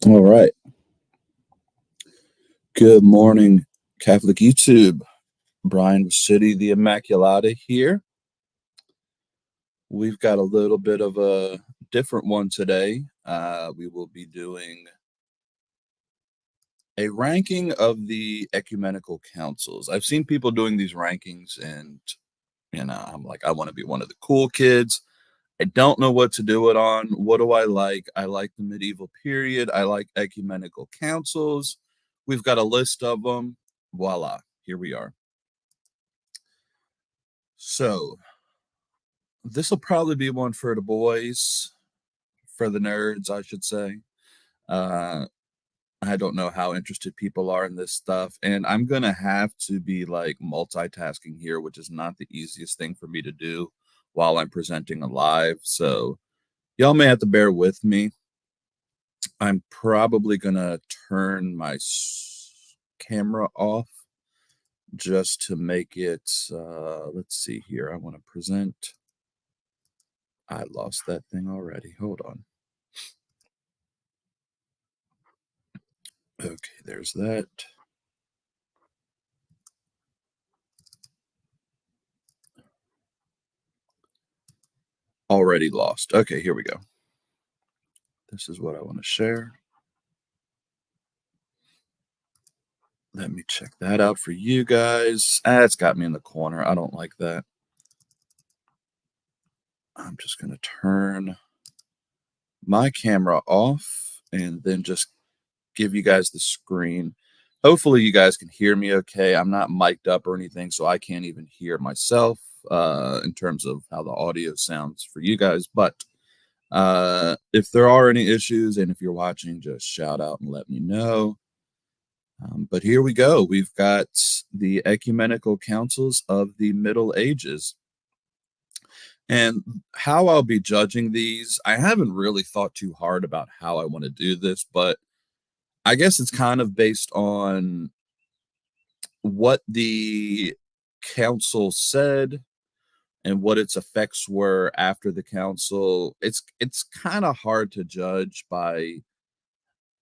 All right. Good morning, Catholic YouTube. Brian City, the Immaculata here. We've got a little bit of a different one today. We will be doing a ranking of the ecumenical councils. I've seen people doing these rankings, and I'm like, I want to be one of the cool kids. I don't know what to do it on. What do I like? I like the medieval period. I like ecumenical councils. We've got a list of them. Voila, here we are. So this will probably be one for the boys, for the nerds, I should say. I don't know how interested people are in this stuff, and I'm gonna have to be like multitasking here, which is not the easiest thing for me to do while I'm presenting a live. So y'all may have to bear with me. I'm probably gonna turn my camera off just to make it, let's see here. I want to present. I lost that thing already. Hold on. Okay, there's that. Already lost. Okay, here we go. This is what I want to share. Let me check that out for you guys. It's got me in the corner. I don't like that. I'm just going to turn my camera off and then just give you guys the screen. Hopefully you guys can hear me okay. I'm not mic'd up or anything, so I can't even hear myself in terms of how the audio sounds for you guys. But if there are any issues and if you're watching, just shout out and let me know. But here we go. We've got the ecumenical councils of the Middle Ages. And how I'll be judging these, I haven't really thought too hard about how I want to do this, but I guess it's kind of based on what the council said and what its effects were after the council. It's kind of hard to judge by,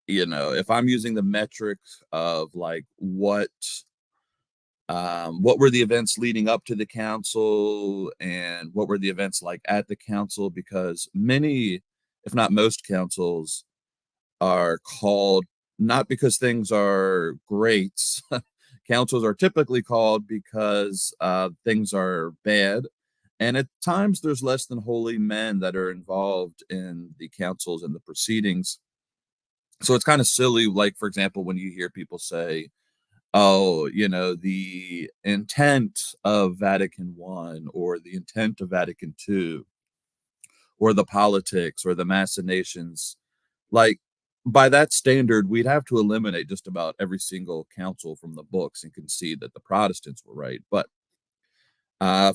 if I'm using the metric of like what were the events leading up to the council and what were the events like at the council, because many, if not most, councils are called not because things are great. Councils are typically called because things are bad, and at times there's less than holy men that are involved in the councils and the proceedings. So it's kind of silly, like, for example, when you hear people say, oh, the intent of Vatican I or the intent of Vatican II or the politics or the machinations. Like, by that standard, we'd have to eliminate just about every single council from the books and concede that the Protestants were right. But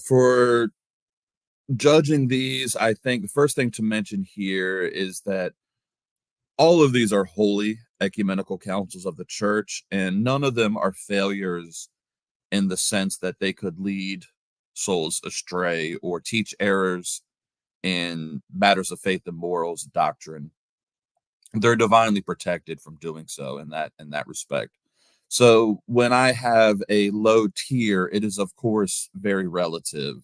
for judging these, I think the first thing to mention here is that all of these are holy ecumenical councils of the church, and none of them are failures in the sense that they could lead souls astray or teach errors in matters of faith and morals, doctrine. They're divinely protected from doing so in that respect. So when I have a low tier, it is of course very relative.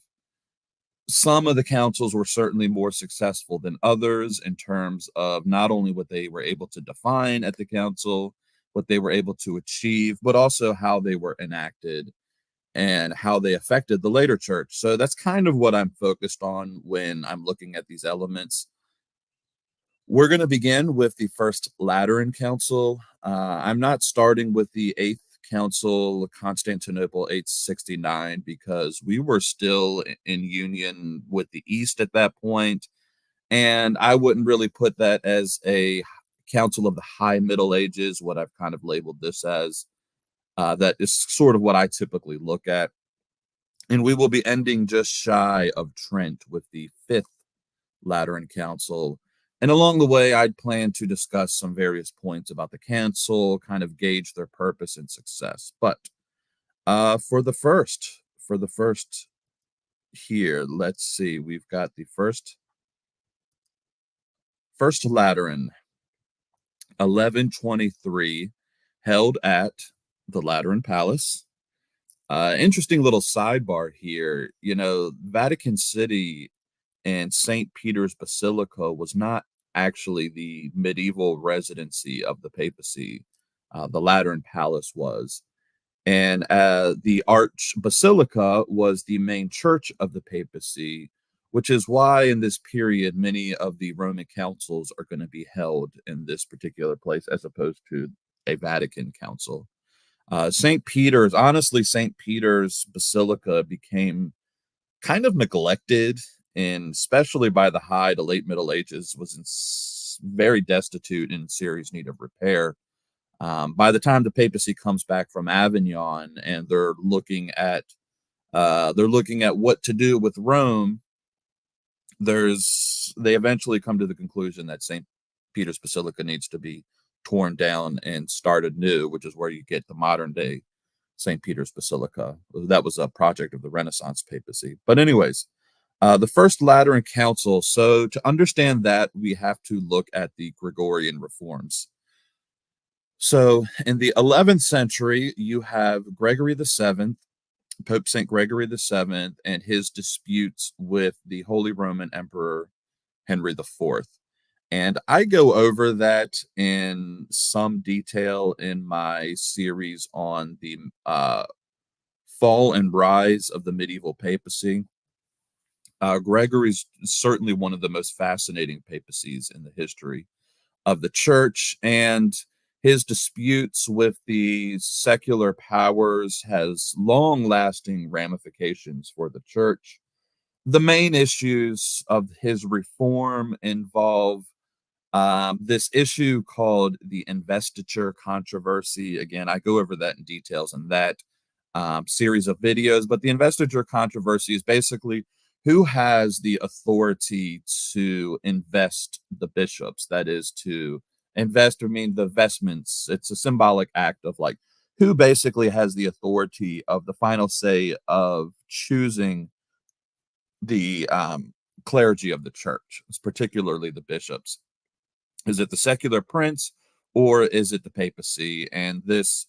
Some of the councils were certainly more successful than others in terms of not only what they were able to define at the council, what they were able to achieve, but also how they were enacted and how they affected the later church. So that's kind of what I'm focused on when I'm looking at these elements. We're going to begin with the First Lateran Council. I'm not starting with the Eighth Council, Constantinople 869, because we were still in union with the East at that point, and I wouldn't really put that as a council of the High Middle Ages, what I've kind of labeled this as. That is sort of what I typically look at. And we will be ending just shy of Trent with the Fifth Lateran Council. And along the way, I'd plan to discuss some various points about the council, kind of gauge their purpose and success. But for the first here, let's see, we've got the first Lateran, 1123, held at the Lateran Palace. Interesting little sidebar here. You know, Vatican City and St. Peter's Basilica was not actually the medieval residency of the papacy. The Lateran Palace was. And the Arch Basilica was the main church of the papacy, which is why in this period, many of the Roman councils are going to be held in this particular place as opposed to a Vatican council. St. Peter's Basilica became kind of neglected, and especially by the high to late Middle Ages, was very destitute and in serious need of repair. By the time the papacy comes back from Avignon and they're looking at what to do with Rome, they eventually come to the conclusion that St. Peter's Basilica needs to be torn down and started new, which is where you get the modern day St. Peter's Basilica. That was a project of the Renaissance papacy. But anyways, the First Lateran Council. So to understand that, we have to look at the Gregorian reforms. So in the 11th century, you have Gregory the Seventh, Pope St. Gregory the Seventh, and his disputes with the Holy Roman Emperor Henry the Fourth. And I go over that in some detail in my series on the fall and rise of the medieval papacy. Gregory's certainly one of the most fascinating papacies in the history of the church, and his disputes with the secular powers has long-lasting ramifications for the church. The main issues of his reform involve this issue called the investiture controversy. Again, I go over that in details in that series of videos, but the investiture controversy is basically who has the authority to invest the bishops, that is, to invest, I mean, the vestments. It's a symbolic act of like who basically has the authority of the final say of choosing the clergy of the church, particularly the bishops. Is it the secular prince or is it the papacy? And this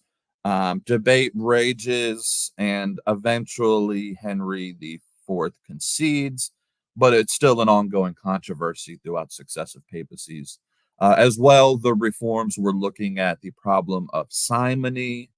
debate rages, and eventually Henry the Fourth concedes, but it's still an ongoing controversy throughout successive papacies. As well, the reforms were looking at the problem of simony,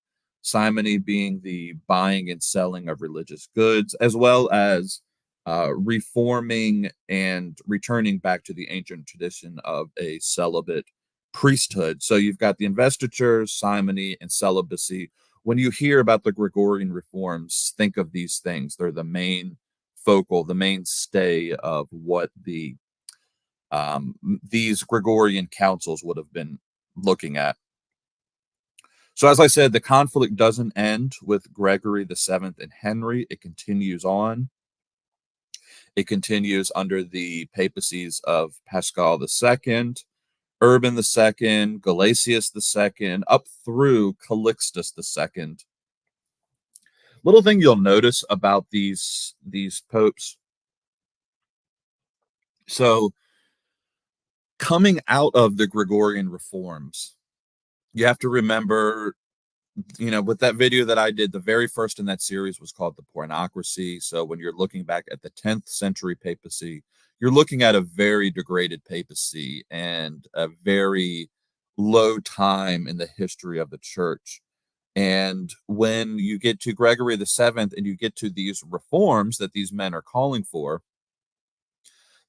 simony being the buying and selling of religious goods, as well as reforming and returning back to the ancient tradition of a celibate priesthood. So you've got the investiture, simony, and celibacy. When you hear about the Gregorian reforms, think of these things. They're the main the mainstay of what these Gregorian councils would have been looking at. So as I said, the conflict doesn't end with Gregory the Seventh and Henry. It continues on. It continues under the papacies of Paschal II, Urban II, Gelasius II, up through Calixtus II. Little thing you'll notice about these popes. So coming out of the Gregorian reforms, you have to remember with that video that I did, the very first in that series was called the Pornocracy. So when you're looking back at the 10th century papacy, you're looking at a very degraded papacy and a very low time in the history of the church. And when you get to Gregory the Seventh and you get to these reforms that these men are calling for,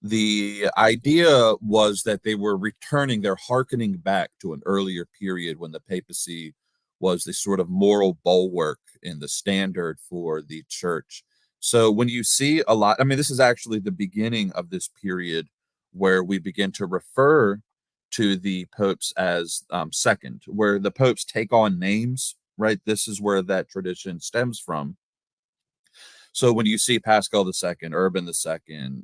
the idea was that they were returning, they're hearkening back to an earlier period when the papacy was the sort of moral bulwark and the standard for the church. So when you see a lot, I mean, this is actually the beginning of this period where we begin to refer to the popes as second, where the popes take on names, right? This is where that tradition stems from. So when you see Pascal II, Urban II,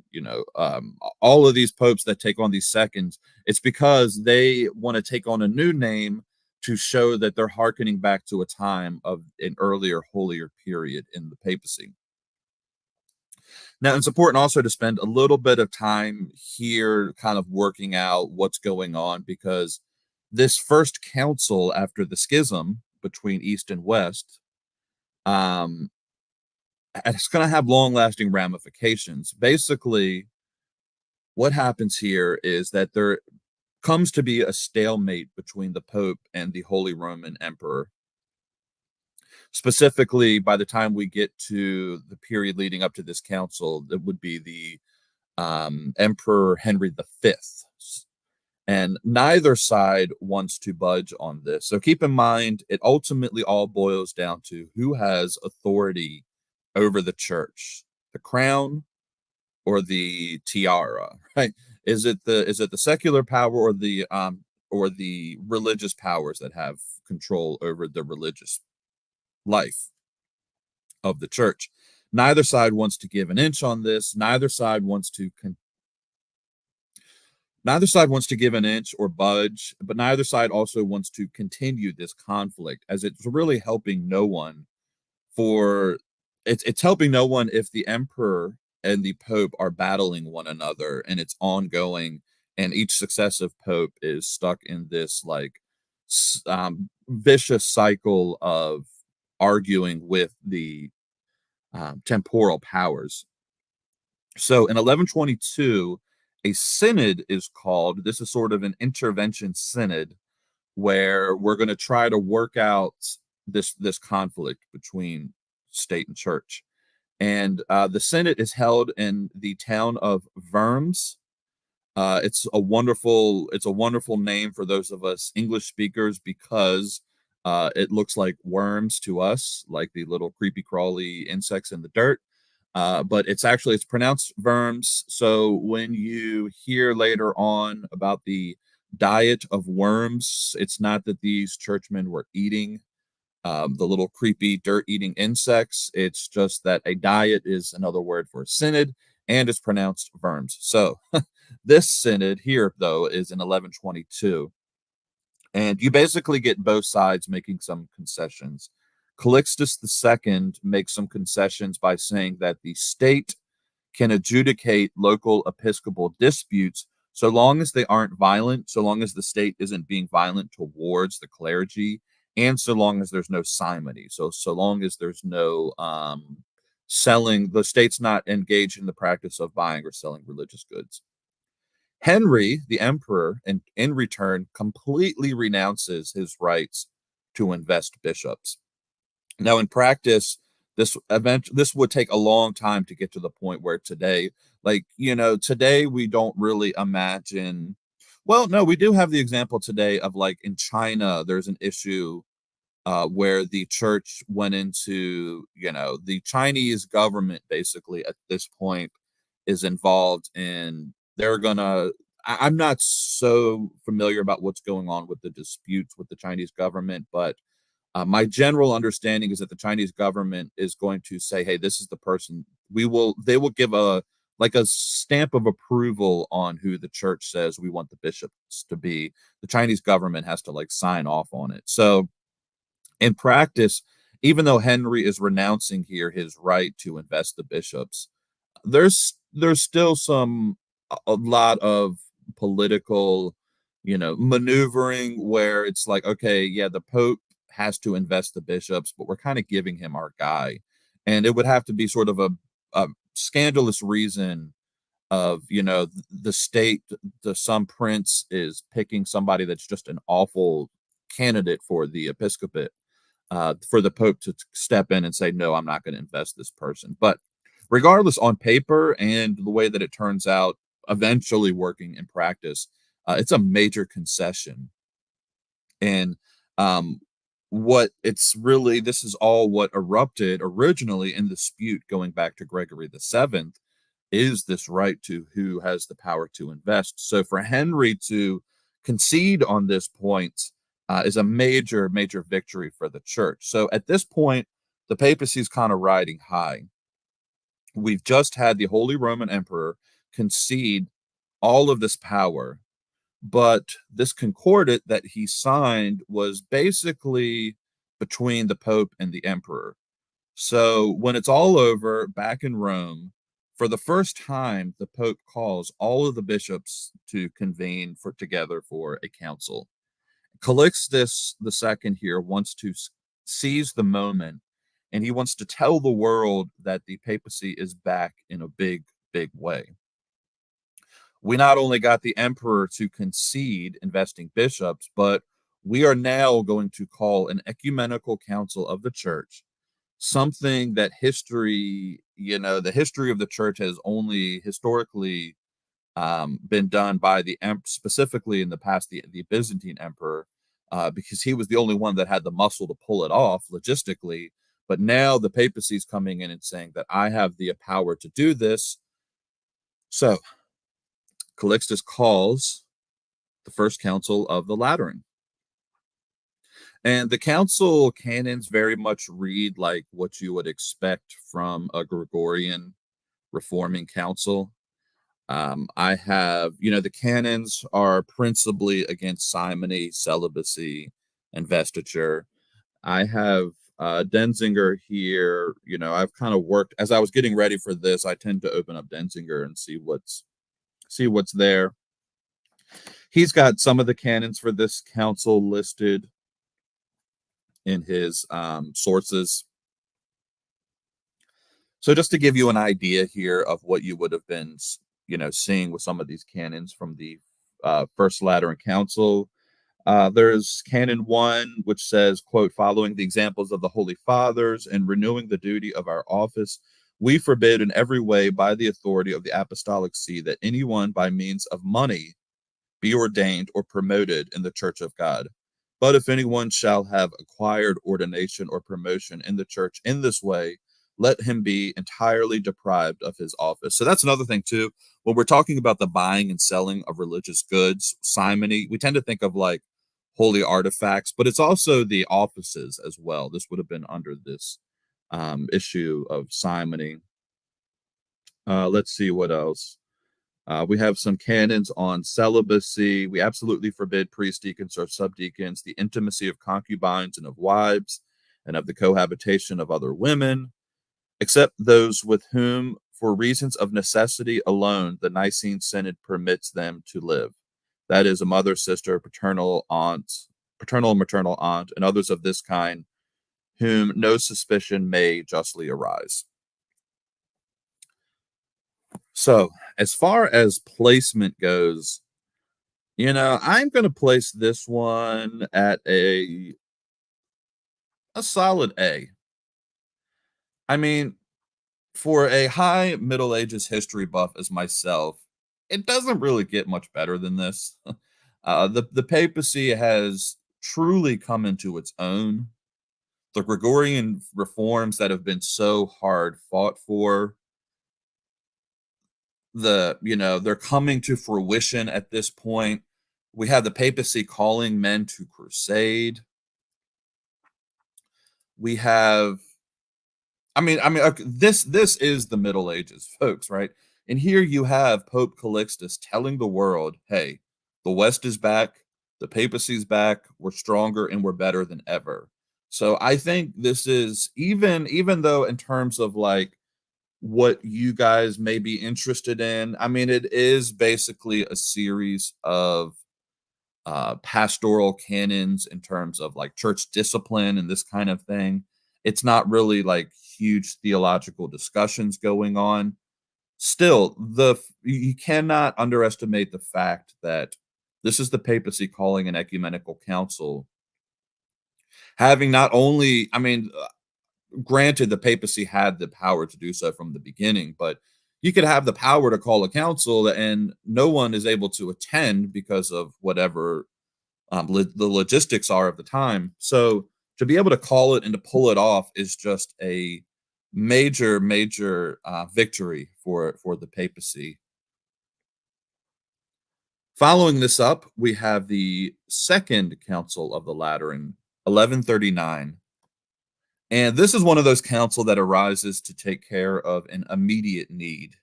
all of these popes that take on these seconds, it's because they want to take on a new name to show that they're hearkening back to a time of an earlier, holier period in the papacy. Now, it's important also to spend a little bit of time here kind of working out what's going on, because this first council after the schism between East and West, um, it's going to have long lasting ramifications. Basically, what happens here is that there comes to be a stalemate between the Pope and the Holy Roman Emperor. Specifically, by the time we get to the period leading up to this council, that would be the Emperor Henry V. And neither side wants to budge on this. So keep in mind, it ultimately all boils down to who has authority over the church, the crown or the tiara, right? Is it the secular power or the religious powers that have control over the religious life of the church? Neither side wants to give an inch on this. Neither side wants to give an inch or budge, but neither side also wants to continue this conflict, as it's really helping no one for it's helping no one if the emperor and the pope are battling one another and it's ongoing, and each successive pope is stuck in this like vicious cycle of arguing with the temporal powers. So in 1122, a synod is called. This is sort of an intervention synod where we're going to try to work out this conflict between state and church. And the synod is held in the town of Worms. It's a wonderful name for those of us English speakers, because it looks like worms to us, like the little creepy crawly insects in the dirt. But it's pronounced Worms. So when you hear later on about the diet of worms, it's not that these churchmen were eating the little creepy dirt eating insects. It's just that a diet is another word for synod, and it's pronounced Worms. So this synod here, though, is in 1122. And you basically get both sides making some concessions. Calixtus II makes some concessions by saying that the state can adjudicate local episcopal disputes so long as they aren't violent, so long as the state isn't being violent towards the clergy, and so long as there's no simony. So long as there's no selling, the state's not engaged in the practice of buying or selling religious goods. Henry, the emperor, in return, completely renounces his rights to invest bishops. Now, in practice, this would take a long time to get to the point where today, today we don't really imagine. Well, no, we do have the example today of, like, in China, there's an issue where the church went into, the Chinese government basically at this point is involved in, they're gonna, I'm not so familiar about what's going on with the disputes with the Chinese government, but my general understanding is that the Chinese government is going to say, "Hey, this is the person." They will give a stamp of approval on who the church says we want the bishops to be. The Chinese government has to like sign off on it. So in practice, even though Henry is renouncing here his right to invest the bishops, there's still a lot of political, maneuvering where it's like, okay, yeah, the Pope has to invest the bishops, but we're kind of giving him our guy. And it would have to be sort of a scandalous reason of, the state, some prince is picking somebody that's just an awful candidate for the episcopate, for the Pope to step in and say, no, I'm not going to invest this person. But regardless, on paper and the way that it turns out, eventually working in practice, it's a major concession. And what it's really, this is all what erupted originally in dispute going back to Gregory the Seventh, is this right to who has the power to invest. So for Henry to concede on this point is a major, major victory for the church. So at this point, the papacy is kind of riding high. We've just had the Holy Roman Emperor concede all of this power, but this concordat that he signed was basically between the Pope and the Emperor. So when it's all over, back in Rome, for the first time, the Pope calls all of the bishops to convene together for a council. Calixtus II here wants to seize the moment, and he wants to tell the world that the papacy is back in a big, big way. We not only got the emperor to concede investing bishops, but we are now going to call an ecumenical council of the church, something that history, the history of the church has only historically been done by specifically in the past, the Byzantine emperor, because he was the only one that had the muscle to pull it off logistically. But now the papacy is coming in and saying that I have the power to do this. So Calixtus calls the first council of the Lateran. And the council canons very much read like what you would expect from a Gregorian reforming council. I have, the canons are principally against simony, celibacy, investiture. I have Denzinger here. I've kind of worked as I was getting ready for this. I tend to open up Denzinger and see what's there. He's got some of the canons for this council listed in his sources. So just to give you an idea here of what you would have been, seeing with some of these canons from the First Lateran Council. There's Canon 1, which says, quote, following the examples of the Holy Fathers and renewing the duty of our office, we forbid in every way by the authority of the Apostolic See that anyone by means of money be ordained or promoted in the Church of God. But if anyone shall have acquired ordination or promotion in the church in this way, let him be entirely deprived of his office. So that's another thing too. When we're talking about the buying and selling of religious goods, simony, we tend to think of like holy artifacts, but it's also the offices as well. This would have been under this issue of simony. Let's see what else. We have some canons on celibacy. We absolutely forbid priests, deacons, or subdeacons the intimacy of concubines and of wives, and of the cohabitation of other women, except those with whom, for reasons of necessity alone, the Nicene Synod permits them to live. That is, a mother, sister, paternal and maternal aunt, and others of this kind, whom no suspicion may justly arise. So, as far as placement goes, I'm going to place this one at a solid A. I mean, for a high Middle Ages history buff as myself, it doesn't really get much better than this. The papacy has truly come into its own. The Gregorian reforms that have been so hard fought for, they're coming to fruition at this point. We have the papacy calling men to crusade. We have, okay, this is the Middle Ages, folks, right? And here you have Pope Calixtus telling the world, hey, the West is back, the papacy's back, we're stronger and we're better than ever. So I think this is, even though in terms of like what you guys may be interested in, it is basically a series of pastoral canons in terms of like church discipline and this kind of thing. It's not really like huge theological discussions going on. Still, you cannot underestimate the fact that this is the papacy calling an ecumenical council, having not only, I mean, granted, the papacy had the power to do so from the beginning, but you could have the power to call a council and no one is able to attend because of whatever the logistics are of the time. So to be able to call it and to pull it off is just a major victory for the papacy. Following this up, we have the Second Council of the Lateran, 1139. And this is one of those council that arises to take care of an immediate need.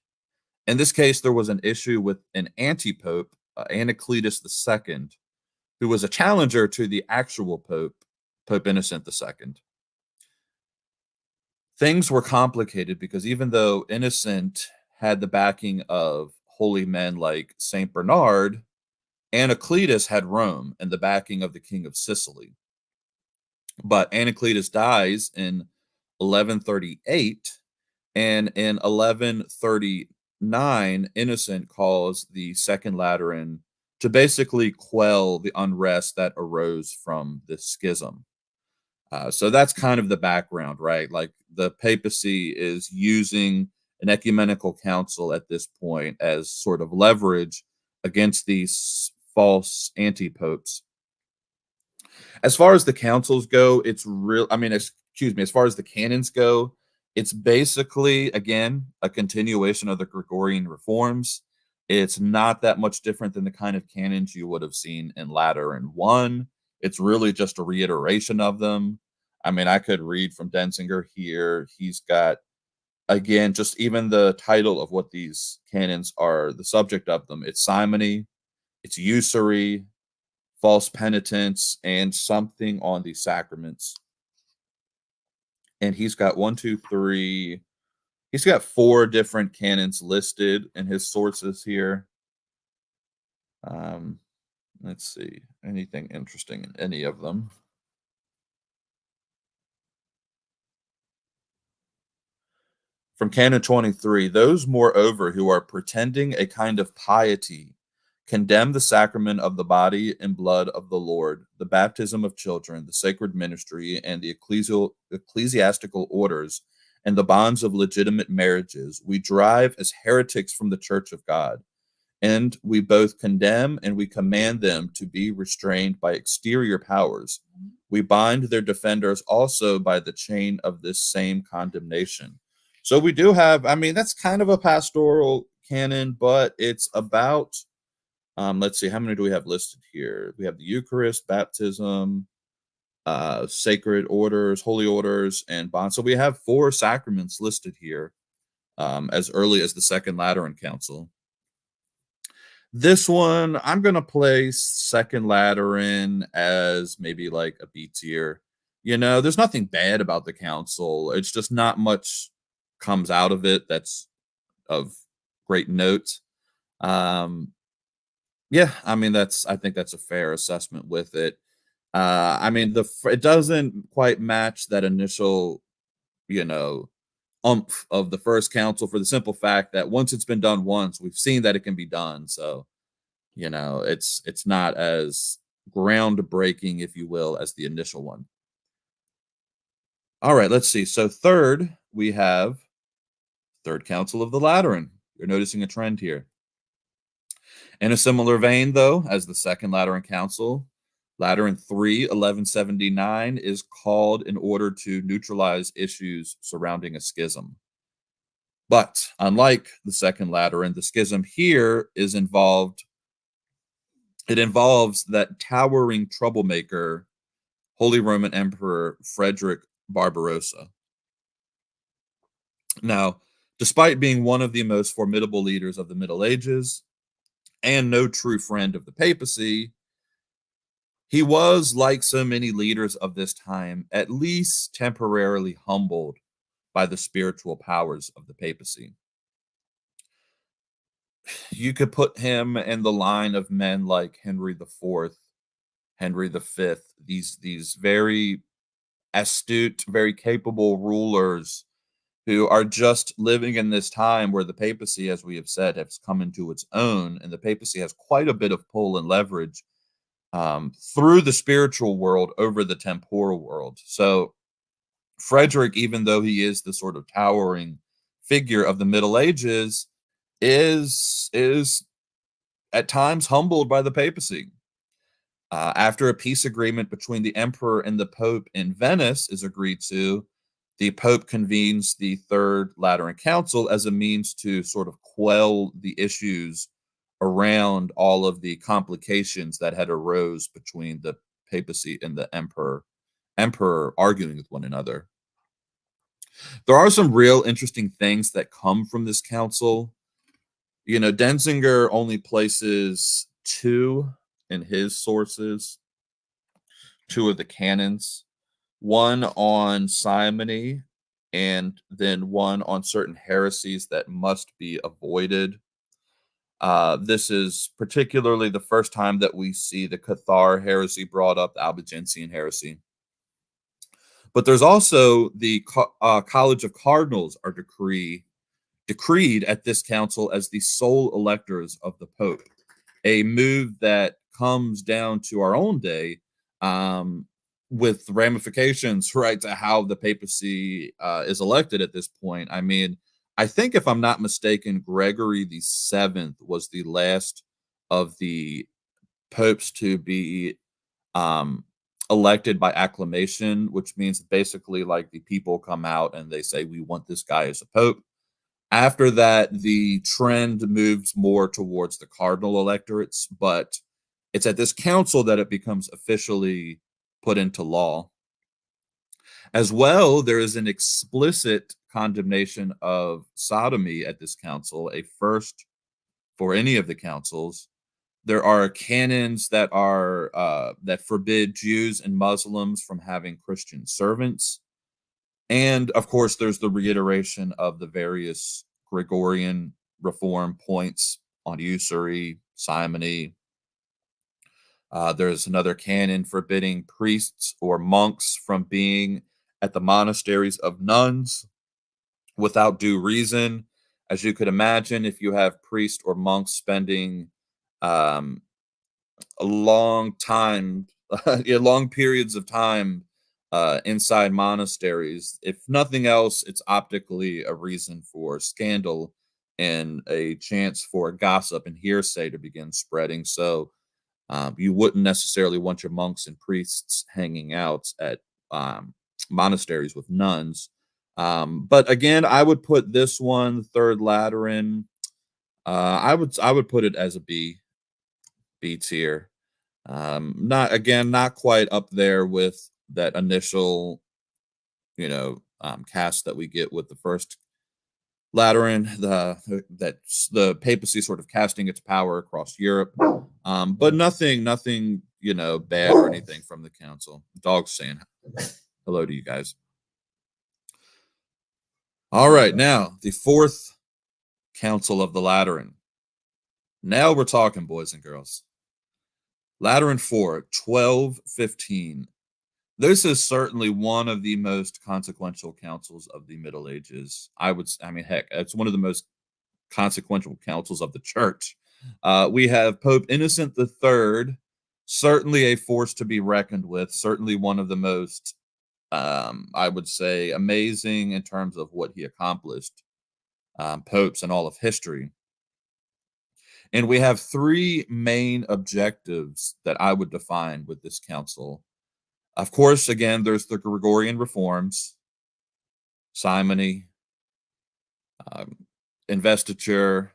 In this case, there was an issue with an anti-pope, Anacletus II, who was a challenger to the actual pope, Pope Innocent II. Things were complicated because even though Innocent had the backing of holy men like Saint Bernard, Anacletus had Rome and the backing of the king of Sicily. But Anacletus dies in 1138, and in 1139, Innocent calls the Second Lateran to basically quell the unrest that arose from this schism. So that's kind of the background, right? Like the papacy is using an ecumenical council at this point as sort of leverage against these false anti-popes. As far as the councils go, it's real. I mean, excuse me, as far as the canons go, it's basically, again, a continuation of the Gregorian reforms. It's not that much different than the kind of canons you would have seen in Lateran 1. It's really just a reiteration of them. I mean, I could read from Denzinger here. He's got, again, just even the title of what these canons are, the subject of them. It's simony, it's usury, false penitence, and something on the sacraments. And he's got one, two, three. He's got 4 different canons listed in his sources here. Let's see. Anything interesting in any of them? From Canon 23, those moreover who are pretending a kind of piety condemn the sacrament of the body and blood of the Lord, the baptism of children, the sacred ministry, and the ecclesiastical orders, and the bonds of legitimate marriages, we drive as heretics from the church of God. And we both condemn and we command them to be restrained by exterior powers. We bind their defenders also by the chain of this same condemnation. So we do have, I mean, that's kind of a pastoral canon, but it's about, let's see, how many do we have listed here? We have the Eucharist, baptism, sacred orders, holy orders, and bonds. So we have 4 sacraments listed here as early as the Second Lateran Council. This one, I'm going to place Second Lateran as maybe like a B tier. You know, there's nothing bad about the council. It's just not much comes out of it that's of great note. Yeah, I mean, I think that's a fair assessment with it. I mean, it doesn't quite match that initial, you know, umph of the first council for the simple fact that once it's been done once, we've seen that it can be done. So, you know, it's not as groundbreaking, if you will, as the initial one. All right, let's see. So third, we have Third Council of the Lateran. You're noticing a trend here. In a similar vein, though, as the Second Lateran Council, Lateran 3, 1179 is called in order to neutralize issues surrounding a schism. But unlike the Second Lateran, the schism here is involved. It involves that towering troublemaker, Holy Roman Emperor Frederick Barbarossa. Now, despite being one of the most formidable leaders of the Middle Ages and no true friend of the papacy, he was, like so many leaders of this time, at least temporarily humbled by the spiritual powers of the papacy. You could put him in the line of men like Henry IV, Henry V, these very astute, very capable rulers who are just living in this time where the papacy, as we have said, has come into its own, and the papacy has quite a bit of pull and leverage through the spiritual world over the temporal world. So Frederick, even though he is the sort of towering figure of the Middle Ages, is at times humbled by the papacy. After a peace agreement between the emperor and the pope in Venice is agreed to, the pope convenes the Third Lateran Council as a means to sort of quell the issues around all of the complications that had arose between the papacy and the emperor arguing with one another. There are some real interesting things that come from this council. You know, Denzinger only places two in his sources, two of the canons, one on simony and then one on certain heresies that must be avoided. This is particularly the first time that we see the Cathar heresy brought up, the Albigensian heresy. But there's also the College of Cardinals are decreed at this council as the sole electors of the Pope, a move that comes down to our own day with ramifications, right, to how the papacy is elected at this point. I mean, I think if I'm not mistaken, Gregory the Seventh was the last of the popes to be um, elected by acclamation, which means basically like the people come out and they say, we want this guy as a pope. After that, the trend moves more towards the cardinal electorates, but it's at this council that it becomes officially put into law. As well, there is an explicit condemnation of sodomy at this council, a first for any of the councils. There are canons that are that forbid Jews and Muslims from having Christian servants. And of course, there's the reiteration of the various Gregorian reform points on usury, simony. There's another canon forbidding priests or monks from being at the monasteries of nuns without due reason. As you could imagine, if you have priests or monks spending um, a long time, long periods of time inside monasteries. If nothing else, it's optically a reason for scandal and a chance for gossip and hearsay to begin spreading. So you wouldn't necessarily want your monks and priests hanging out at monasteries with nuns. But again, I would put this one, Third Lateran. I would put it as a B tier. Not quite up there with that initial, cast that we get with the first Lateran, that's the papacy sort of casting its power across Europe. But nothing, bad or anything from the council. Dog's saying hello to you guys. All right, now the fourth council of the Lateran. Now we're talking, boys and girls. Lateran 4, 1215. This is certainly one of the most consequential councils of the Middle Ages. Heck, it's one of the most consequential councils of the church. We have Pope Innocent III, certainly a force to be reckoned with, certainly one of the most, I would say, amazing in terms of what he accomplished, popes in all of history. And we have three main objectives that I would define with this council. Of course, again, there's the Gregorian reforms, simony, investiture,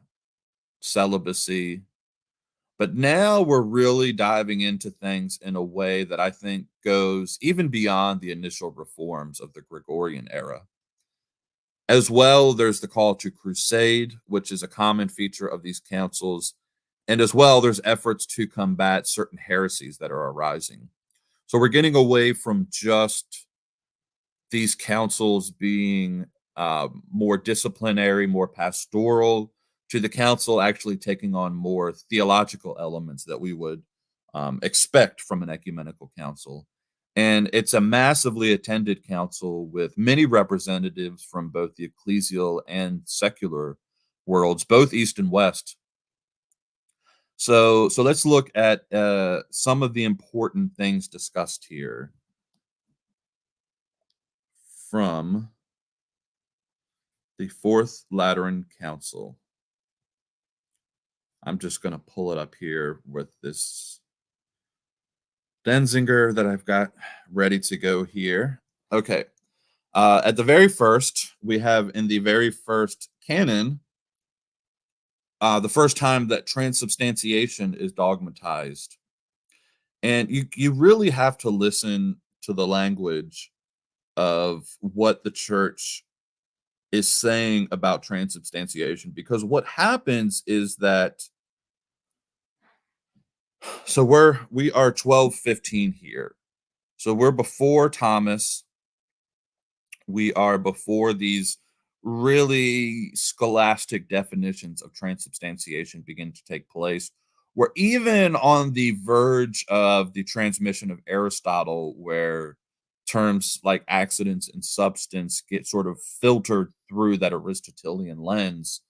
celibacy. But now we're really diving into things in a way that I think goes even beyond the initial reforms of the Gregorian era. As well, there's the call to crusade, which is a common feature of these councils. And as well, there's efforts to combat certain heresies that are arising. So we're getting away from just these councils being more disciplinary, more pastoral, to the council actually taking on more theological elements that we would expect from an ecumenical council. And it's a massively attended council with many representatives from both the ecclesial and secular worlds, both East and West. So let's look at some of the important things discussed here from the Fourth Lateran Council. I'm just going to pull it up here with this Denzinger that I've got ready to go here. Okay. At the very first, we have in the very first canon, the first time that transubstantiation is dogmatized. And you really have to listen to the language of what the church is saying about transubstantiation, because what happens is that we are 1215 here. So we're before Thomas. We are before these really scholastic definitions of transubstantiation begin to take place. We're even on the verge of the transmission of Aristotle, where terms like accidents and substance get sort of filtered through that Aristotelian lens.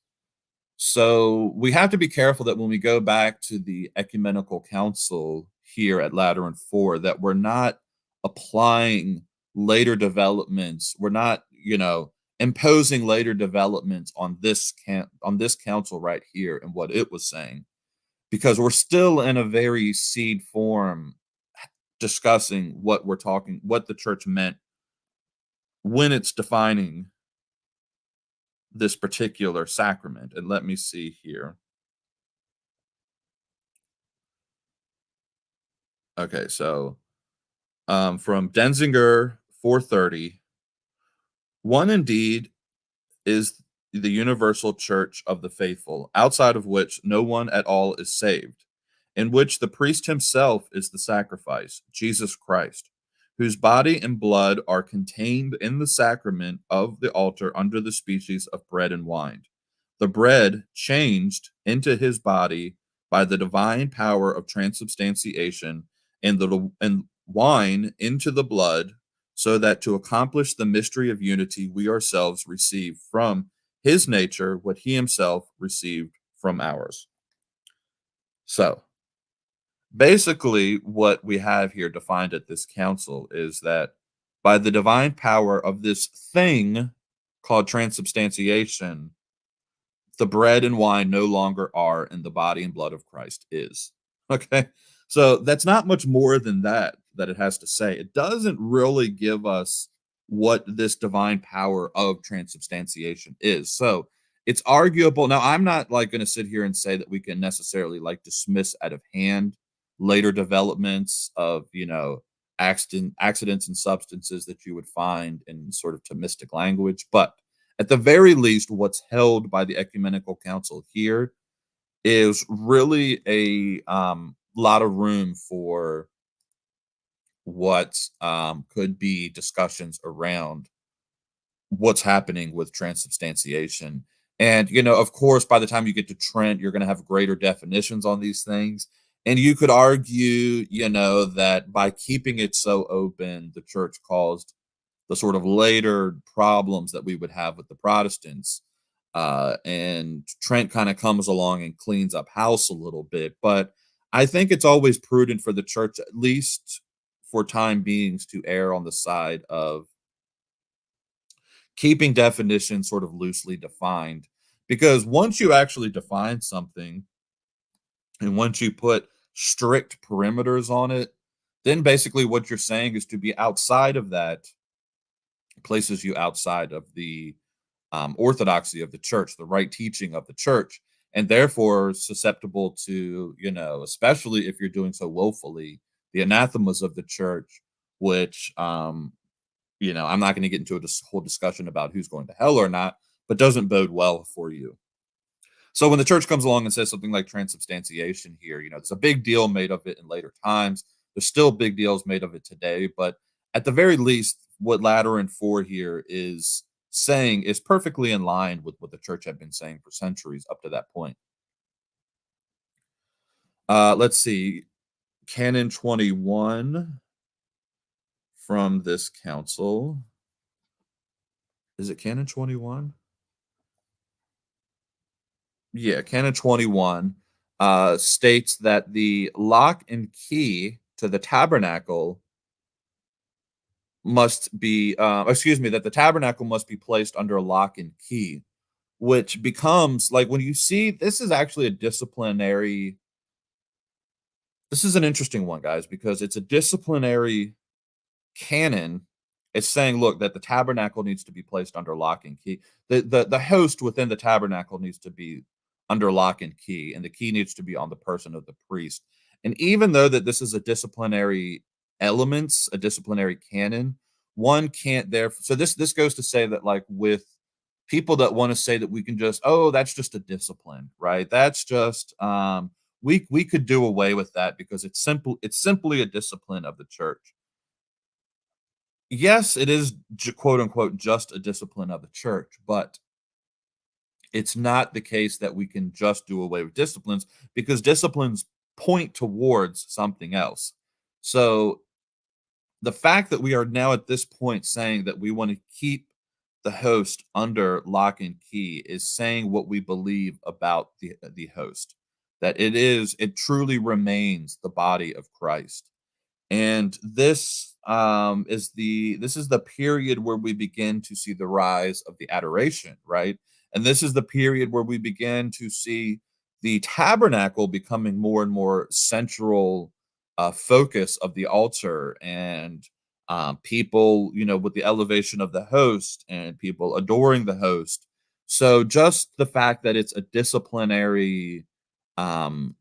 So we have to be careful that when we go back to the ecumenical council here at Lateran IV, that we're not applying later developments. We're not, imposing later developments on this council right here and what it was saying, because we're still in a very seed form discussing what the church meant when it's defining this particular sacrament. And let me see here. Okay, so from Denzinger 430, one indeed is the universal church of the faithful, outside of which no one at all is saved, in which the priest himself is the sacrifice, Jesus Christ, whose body and blood are contained in the sacrament of the altar under the species of bread and wine. The bread changed into his body by the divine power of transubstantiation, and wine into the blood, so that to accomplish the mystery of unity, we ourselves receive from his nature what he himself received from ours. So, basically, what we have here defined at this council is that by the divine power of this thing called transubstantiation, the bread and wine no longer are, and the body and blood of Christ is. Okay. So that's not much more than that it has to say. It doesn't really give us what this divine power of transubstantiation is. So it's arguable. Now, I'm not like going to sit here and say that we can necessarily like dismiss out of hand later developments of, accidents and substances that you would find in sort of Thomistic language. But at the very least, what's held by the ecumenical council here is really a lot of room for what could be discussions around what's happening with transubstantiation. And, of course, by the time you get to Trent, you're going to have greater definitions on these things. And you could argue, that by keeping it so open, the church caused the sort of later problems that we would have with the Protestants. And Trent kind of comes along and cleans up house a little bit. But I think it's always prudent for the church, at least for time beings, to err on the side of keeping definitions sort of loosely defined. Because once you actually define something and once you put strict perimeters on it, then basically what you're saying is to be outside of that places you outside of the orthodoxy of the church, the right teaching of the church, and therefore susceptible to, especially if you're doing so woefully, the anathemas of the church, which, I'm not going to get into a whole discussion about who's going to hell or not, but doesn't bode well for you. So when the church comes along and says something like transubstantiation here, there's a big deal made of it in later times. There's still big deals made of it today, but at the very least, what Lateran IV here is saying is perfectly in line with what the church had been saying for centuries up to that point. Let's see. Canon 21 from this council. Is it Canon 21? Yeah, Canon 21 states that the lock and key to the tabernacle must be, excuse me, that the tabernacle must be placed under a lock and key, which becomes like when you see this is actually a disciplinary. This is an interesting one, guys, because it's a disciplinary canon. It's saying, look, that the tabernacle needs to be placed under lock and key. The host within the tabernacle needs to be under lock and key, and the key needs to be on the person of the priest. And even though that this is a disciplinary elements, a disciplinary canon, one can't therefore. So this goes to say that like with people that want to say that we can just that's just a discipline, right? That's just we could do away with that because it's simply a discipline of the church. Yes, it is quote unquote just a discipline of the church, but it's not the case that we can just do away with disciplines because disciplines point towards something else. So the fact that we are now at this point saying that we want to keep the host under lock and key is saying what we believe about the host, that it truly remains the body of Christ. And this is the period where we begin to see the rise of the adoration, right? And this is the period where we begin to see the tabernacle becoming more and more central focus of the altar, and people, with the elevation of the host and people adoring the host. So just the fact that it's a disciplinary canon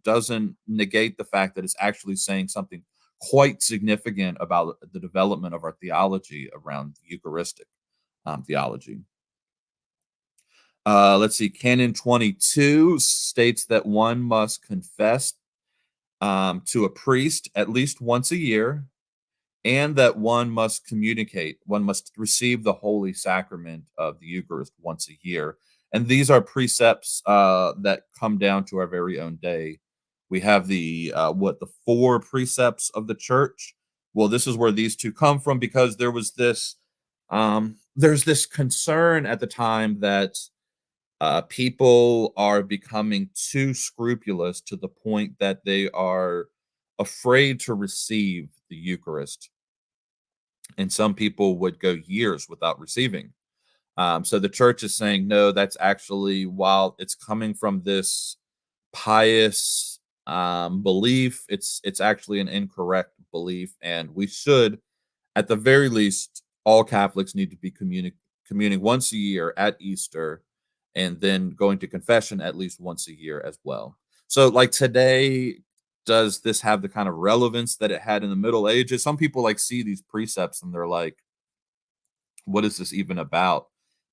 doesn't negate the fact that it's actually saying something quite significant about the development of our theology around Eucharistic theology. Let's see. Canon 22 states that one must confess to a priest at least once a year, and that one must receive the holy sacrament of the Eucharist once a year. And these are precepts that come down to our very own day. We have the four precepts of the church. Well, this is where these two come from because there's this concern at the time that people are becoming too scrupulous to the point that they are afraid to receive the Eucharist, and some people would go years without receiving. So the church is saying, no, that's actually, while it's coming from this pious belief, it's actually an incorrect belief, and we should, at the very least, all Catholics need to be communing once a year at Easter, and then going to confession at least once a year as well. So, like today, does this have the kind of relevance that it had in the Middle Ages? Some people like see these precepts and they're like, what is this even about?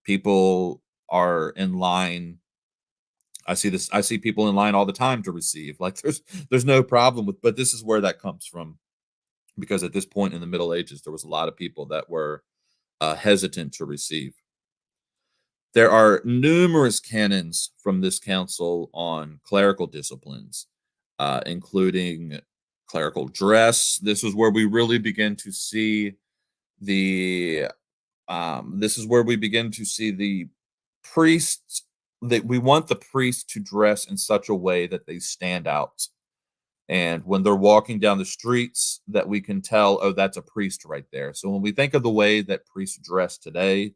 People are in line. I see people in line all the time to receive. Like there's no problem with, but this is where that comes from. Because at this point in the Middle Ages, there was a lot of people that were hesitant to receive. There are numerous canons from this council on clerical disciplines, including clerical dress. This is where we really begin to see the priests, that we want the priests to dress in such a way that they stand out, and when they're walking down the streets, that we can tell, oh, that's a priest right there. So when we think of the way that priests dress today,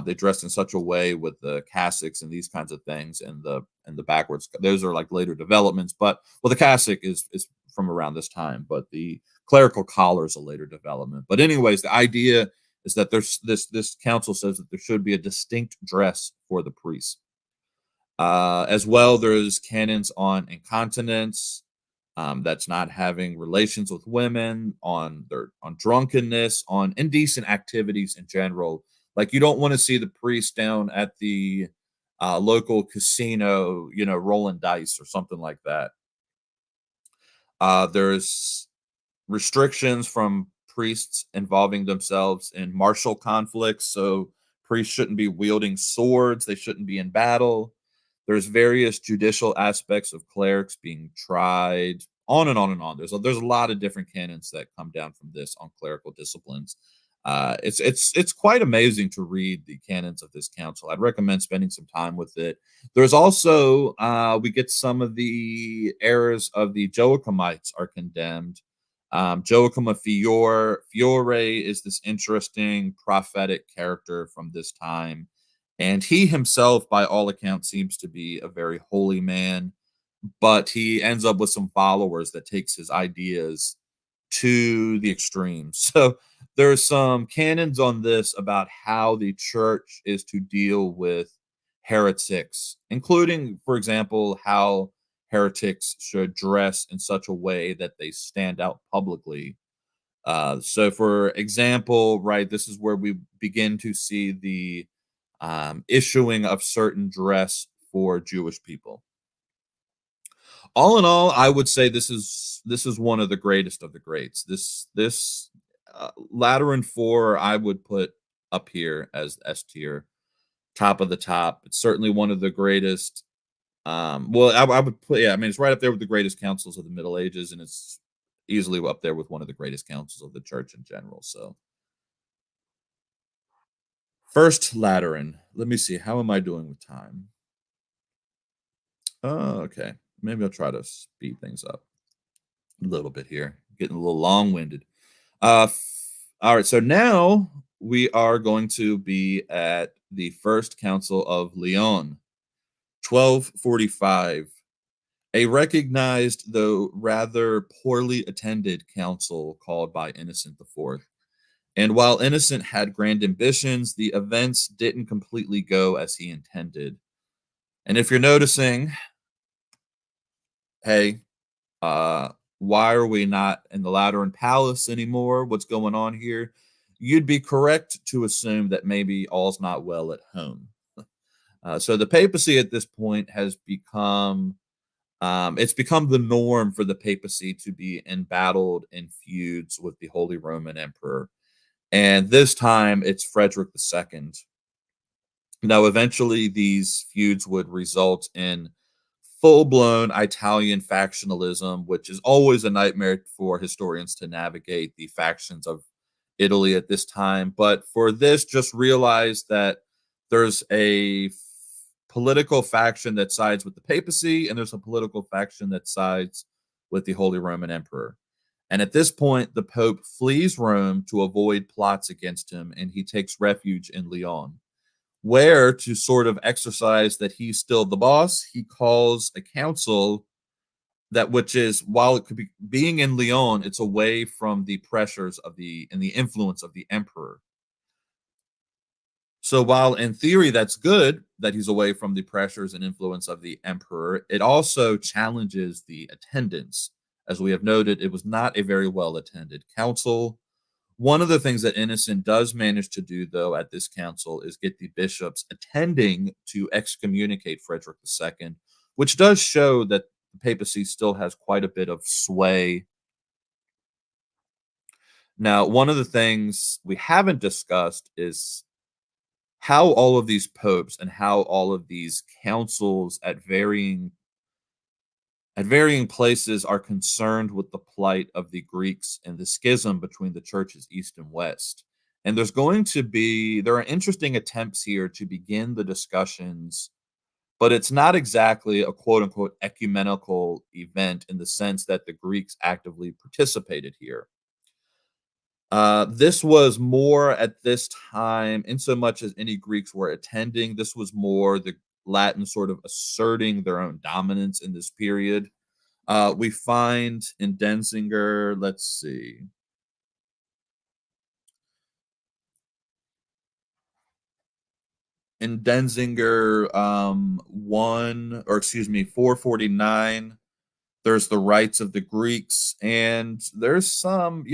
they dress in such a way with the cassocks and these kinds of things, and the backwards. Those are like later developments, but well, the cassock is from around this time, but the clerical collar is a later development. But anyways, the idea is that there's this council says that there should be a distinct dress for the priests. As well, there's canons on incontinence, that's not having relations with women, on drunkenness, on indecent activities in general. Like you don't want to see the priest down at the local casino, rolling dice or something like that. There's restrictions from priests involving themselves in martial conflicts. So priests shouldn't be wielding swords. They shouldn't be in battle. There's various judicial aspects of clerics being tried, on and on and on. There's a lot of different canons that come down from this on clerical disciplines. It's quite amazing to read the canons of this council. I'd recommend spending some time with it. There's also we get some of the errors of the Joachimites are condemned. Joachim of Fiore is this interesting prophetic character from this time, and he himself, by all accounts, seems to be a very holy man, but he ends up with some followers that takes his ideas to the extreme. So there's some canons on this about how the church is to deal with heretics, including, for example, how heretics should dress in such a way that they stand out publicly. So, for example, right, this is where we begin to see the issuing of certain dress for Jewish people. All in all, I would say this is one of the greatest of the greats. This Lateran Four I would put up here as S tier, top of the top. It's certainly one of the greatest. Well, I would put, yeah. I mean, it's right up there with the greatest councils of the Middle Ages, and it's easily up there with one of the greatest councils of the church in general. So, first Lateran. Let me see. How am I doing with time? Oh, okay. Maybe I'll try to speed things up a little bit here. Getting a little long-winded. All right. So now we are going to be at the First Council of Lyon, 1245. A recognized, though rather poorly attended, council called by Innocent IV. And while Innocent had grand ambitions, the events didn't completely go as he intended. And if you're noticing, hey, uh, why are we not in the Lateran Palace anymore? What's going on here? You'd be correct to assume that maybe all's not well at home. So the papacy at this point has become it's become the norm for the papacy to be embattled in feuds with the Holy Roman Emperor. And this time it's Frederick II. Now, eventually, these feuds would result in full blown Italian factionalism, which is always a nightmare for historians to navigate the factions of Italy at this time. But for this, just realize that there's a political faction that sides with the papacy, and there's a political faction that sides with the Holy Roman Emperor. And at this point, the Pope flees Rome to avoid plots against him, and he takes refuge in Lyon, where, to sort of exercise that he's still the boss, he calls a council that, which is, while it could be being in Lyon, it's away from the pressures of the and the influence of the emperor. So while in theory that's good that he's away from the pressures and influence of the emperor, it also challenges the attendance. As we have noted, it was not a very well attended council. One of the things that Innocent does manage to do, though, at this council is get the bishops attending to excommunicate Frederick II, which does show that the papacy still has quite a bit of sway. Now, one of the things we haven't discussed is how all of these popes and how all of these councils at varying places are concerned with the plight of the Greeks and the schism between the churches east and west. And there are interesting attempts here to begin the discussions, but it's not exactly a quote unquote ecumenical event in the sense that the Greeks actively participated here. This was more at this time, in so much as any Greeks were attending, this was more the Latin sort of asserting their own dominance in this period. We find in Denzinger, let's see, in Denzinger 449, there's the rights of the Greeks, and there's some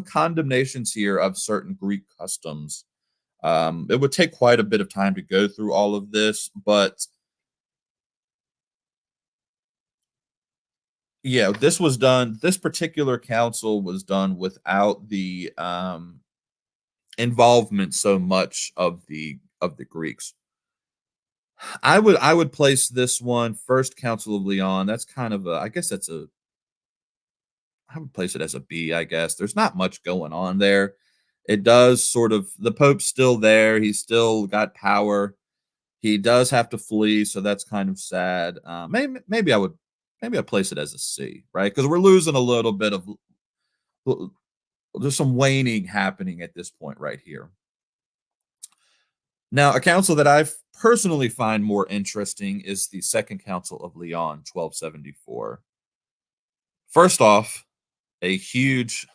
condemnations here of certain Greek customs. It would take quite a bit of time to go through all of this, but yeah, this particular council was done without the involvement so much of the Greeks. I would place this one First Council of Leon. That's kind of a I guess that's a I would place it as a B, I guess. There's not much going on there. It does sort of the Pope's still there. He's still got power. He does have to flee, so that's kind of sad. Maybe I place it as a C, right? Because we're losing a little bit of there's some waning happening at this point right here. Now, a council that I personally find more interesting is the Second Council of Leon, 1274. First off, a huge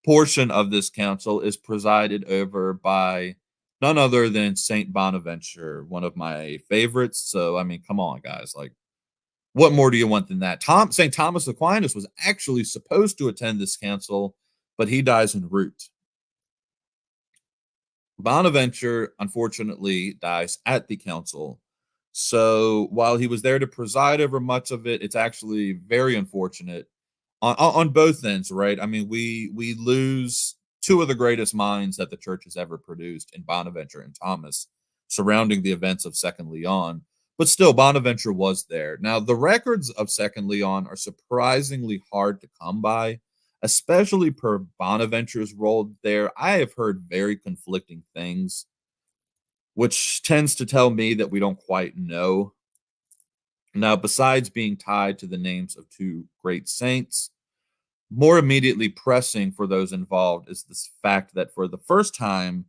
portion of this council is presided over by none other than Saint Bonaventure, one of my favorites. So, I mean, come on, guys. Like, what more do you want than that? St. Thomas Aquinas was actually supposed to attend this council, but he dies en route. Bonaventure, unfortunately, dies at the council. So while he was there to preside over much of it, it's actually very unfortunate on both ends, right? I mean, we lose two of the greatest minds that the church has ever produced in Bonaventure and Thomas surrounding the events of Second Leon. But still, Bonaventure was there. Now, the records of Second Leon are surprisingly hard to come by, especially per Bonaventure's role there. I have heard very conflicting things, which tends to tell me that we don't quite know. Now, besides being tied to the names of two great saints, more immediately pressing for those involved is this fact that for the first time,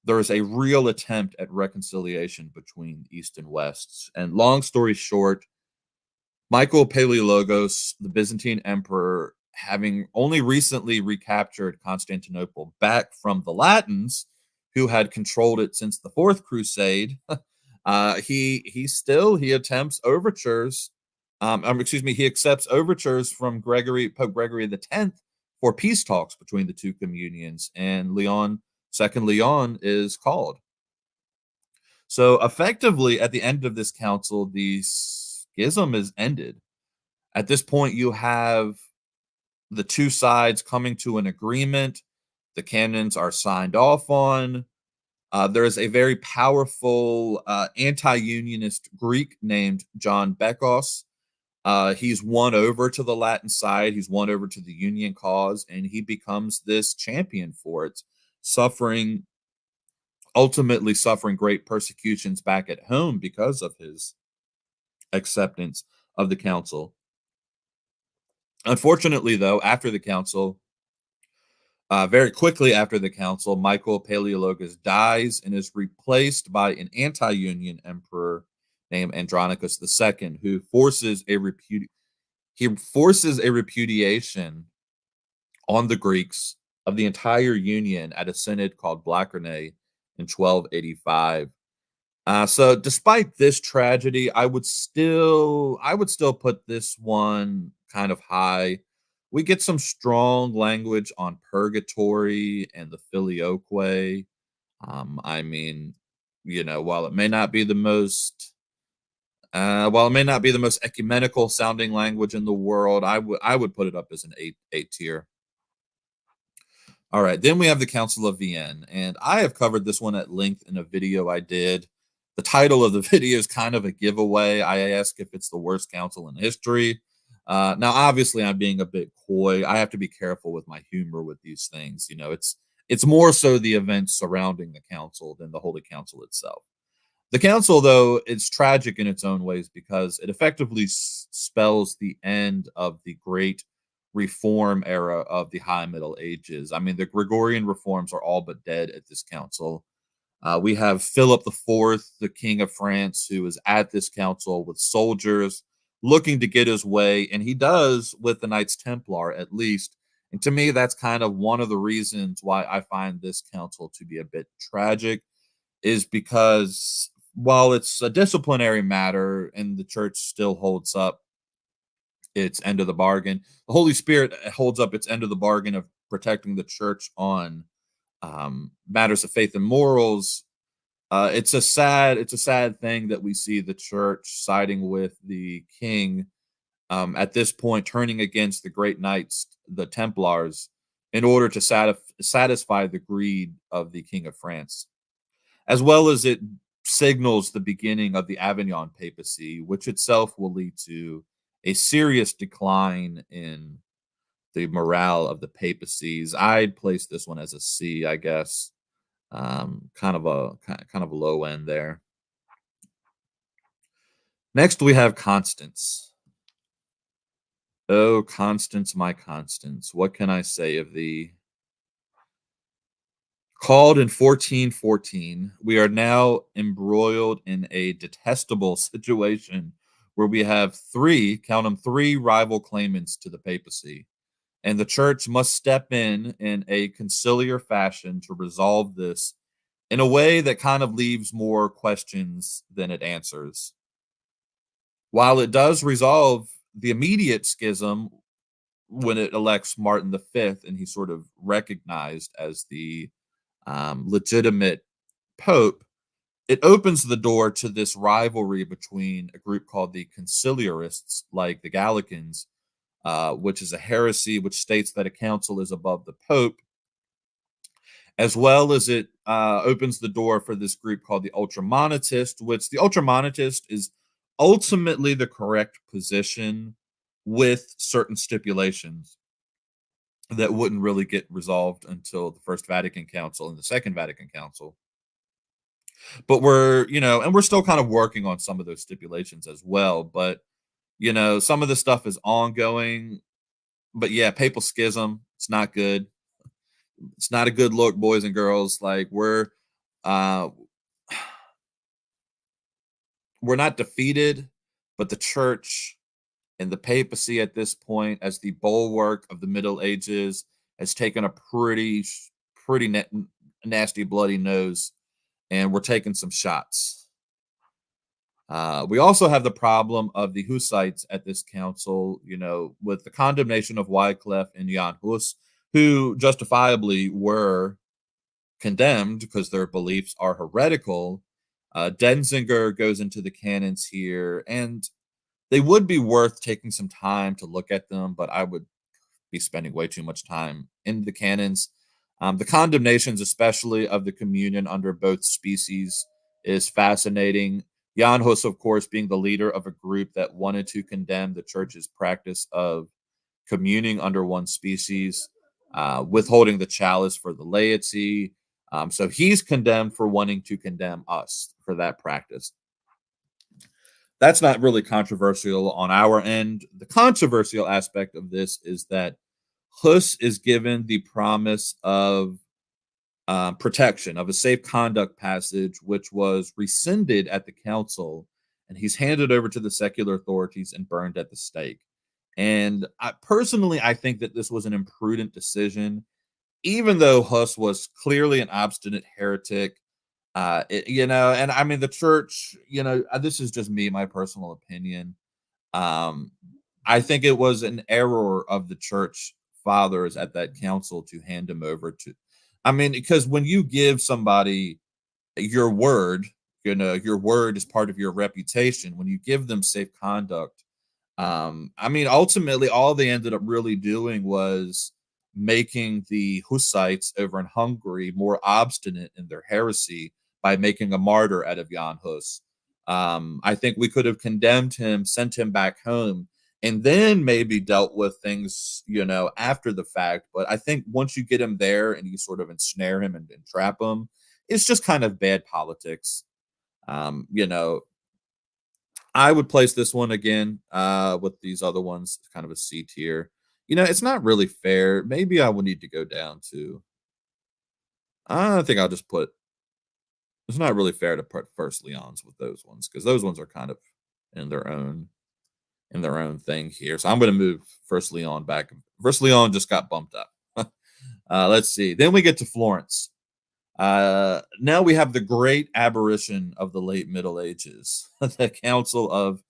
there is a real attempt at reconciliation between East and West. And long story short, Michael Palaiologos, the Byzantine emperor, having only recently recaptured Constantinople back from the Latins, who had controlled it since the Fourth Crusade, he attempts overtures. He accepts overtures from Pope Gregory X for peace talks between the two communions, and Second Leon is called. So effectively, at the end of this council, the schism is ended. At this point, you have the two sides coming to an agreement. The canons are signed off on. There is a very powerful anti-unionist Greek named John Bekos. He's won over to the Latin side. He's won over to the Union cause, and he becomes this champion for it, ultimately suffering great persecutions back at home because of his acceptance of the council. Unfortunately, though, very quickly after the council, Michael Palaiologos dies and is replaced by an anti-union emperor named Andronicus II, who forces a repudiation on the Greeks of the entire union at a synod called Blachernae in 1285. So despite this tragedy, I would still put this one kind of high. We get some strong language on purgatory and the filioque. I mean, while it may not be the most ecumenical sounding language in the world, I would put it up as an eight tier. All right, then we have the Council of Vienne, and I have covered this one at length in a video I did. The title of the video is kind of a giveaway. I ask if it's the worst council in history. Now, obviously, I'm being a bit coy. I have to be careful with my humor with these things. It's more so the events surrounding the council than the Holy Council itself. The council, though, is tragic in its own ways because it effectively spells the end of the great reform era of the High Middle Ages. I mean, the Gregorian reforms are all but dead at this council. We have Philip IV, the King of France, who is at this council with soldiers looking to get his way, and he does with the Knights Templar at least. And to me, that's kind of one of the reasons why I find this council to be a bit tragic, is because while it's a disciplinary matter and the church still holds up its end of the bargain, the Holy Spirit holds up its end of the bargain of protecting the church on matters of faith and morals. It's a sad thing that we see the church siding with the king at this point, turning against the great knights, the Templars, in order to satisfy the greed of the King of France, as well as it signals the beginning of the Avignon papacy, which itself will lead to a serious decline in the morale of the papacies. I'd place this one as a C, I guess. Kind of a low end there. Next, we have Constance. Oh, Constance, my Constance, what can I say of thee? Called in 1414, we are now embroiled in a detestable situation where we have three, count them, three rival claimants to the papacy. And the church must step in a conciliar fashion to resolve this in a way that kind of leaves more questions than it answers. While it does resolve the immediate schism when it elects Martin V and he's sort of recognized as the legitimate pope, it opens the door to this rivalry between a group called the conciliarists, like the Gallicans, which is a heresy which states that a council is above the pope, as well as it opens the door for this group called the Ultramontanist, which the Ultramontanist is ultimately the correct position with certain stipulations that wouldn't really get resolved until the First Vatican Council and the Second Vatican Council. But we're still kind of working on some of those stipulations as well. But, some of the stuff is ongoing. But yeah, papal schism, it's not good. It's not a good look, boys and girls. Like uh we're not defeated, but the church and the papacy at this point, as the bulwark of the Middle Ages, has taken a pretty nasty bloody nose, and we're taking some shots. We also have the problem of the Hussites at this council, with the condemnation of Wycliffe and Jan Hus, who justifiably were condemned because their beliefs are heretical. Denzinger goes into the canons here, and they would be worth taking some time to look at them, but I would be spending way too much time in the canons. The condemnations, especially of the communion under both species, is fascinating. Jan Hus, of course, being the leader of a group that wanted to condemn the church's practice of communing under one species, withholding the chalice for the laity. So he's condemned for wanting to condemn us for that practice. That's not really controversial on our end. The controversial aspect of this is that Hus is given the promise of protection, of a safe conduct passage, which was rescinded at the council, and he's handed over to the secular authorities and burned at the stake. And I think that this was an imprudent decision, even though Hus was clearly an obstinate heretic. And I mean, the church, this is just me, my personal opinion. Um, I think it was an error of the church fathers at that council to hand him over to. I mean, because when you give somebody your word, your word is part of your reputation. When you give them safe conduct, I mean, ultimately, all they ended up really doing was making the Hussites over in Hungary more obstinate in their heresy by making a martyr out of Jan Hus. I think we could have condemned him, sent him back home, and then maybe dealt with things, after the fact. But I think once you get him there and you sort of ensnare him and trap him, it's just kind of bad politics. Um, you know, I would place this one again with these other ones, kind of a C tier. It's not really fair. Maybe I would need to go down to. I think I'll just put. It's not really fair to put First Leons with those ones because those ones are kind of in their own thing here. So I'm going to move First Leon back. First Leon just got bumped up. Let's see. Then we get to Florence. Now we have the great aberration of the late Middle Ages, the Council of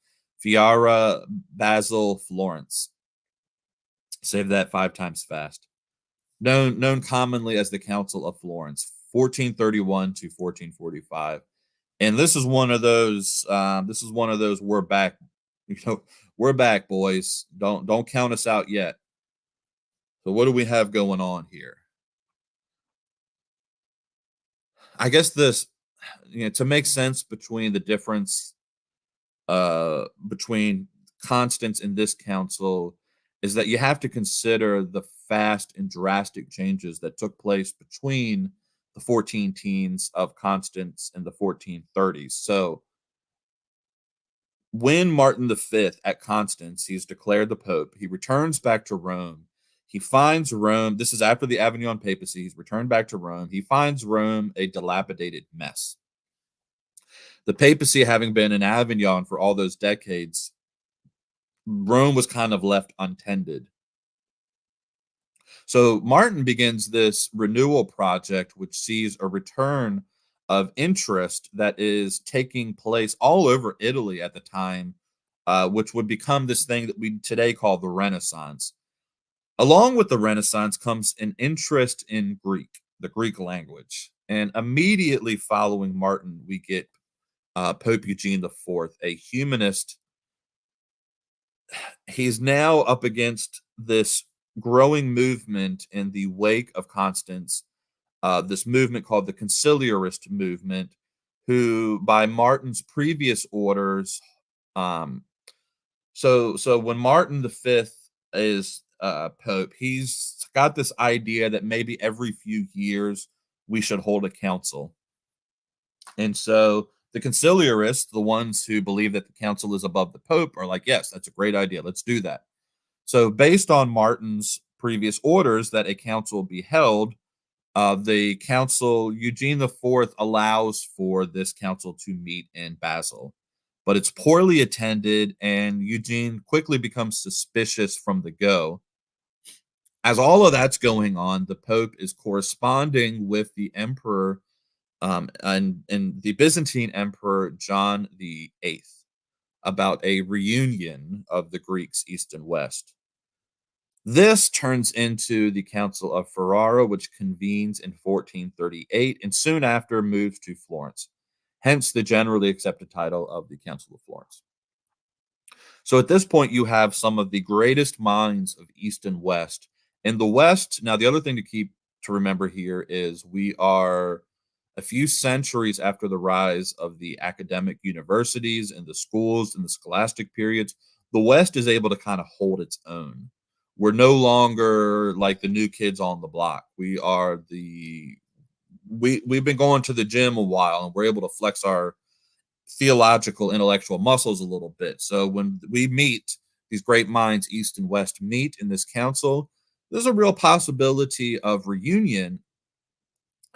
Fiara Basil Florence. Save that 5 times fast. Known commonly as the Council of Florence, 1431 to 1445. And this is one of those. We're back. We're back, boys. Don't count us out yet. So what do we have going on here? I guess this to make sense between the difference between constants in this council is that you have to consider the fast and drastic changes that took place between the 14 teens of Constance and the 1430s. So when Martin V at Constance, he's declared the Pope, he returns back to Rome. He finds Rome, this is after the Avignon papacy, he's returned back to Rome. He finds Rome a dilapidated mess. The papacy having been in Avignon for all those decades, Rome was kind of left untended. So Martin begins this renewal project, which sees a return of interest that is taking place all over Italy at the time, which would become this thing that we today call the Renaissance. Along with the Renaissance comes an interest in Greek, the Greek language. And immediately following Martin, we get Pope Eugene IV, a humanist. He's now up against this growing movement in the wake of Constance, this movement called the conciliarist movement, who, by Martin's previous orders, um, so when Martin V is Pope, he's got this idea that maybe every few years we should hold a council. And so the conciliarists, the ones who believe that the council is above the Pope, are like, yes, that's a great idea. Let's do that. So, based on Martin's previous orders that a council be held, the council, Eugene IV, allows for this council to meet in Basel. But it's poorly attended, and Eugene quickly becomes suspicious from the go. As all of that's going on, the Pope is corresponding with the Emperor and the Byzantine Emperor John VIII about a reunion of the Greeks East and West. This turns into the Council of Ferrara, which convenes in 1438 and soon after moves to Florence, hence the generally accepted title of the Council of Florence. So at this point, you have some of the greatest minds of East and West. In the West, now the other thing to remember here is we are a few centuries after the rise of the academic universities and the schools and the scholastic periods. The West is able to kind of hold its own. We're no longer like the new kids on the block. We've been going to the gym a while, and we're able to flex our theological intellectual muscles a little bit. So when we meet, these great minds East and West meet in this council, there's a real possibility of reunion,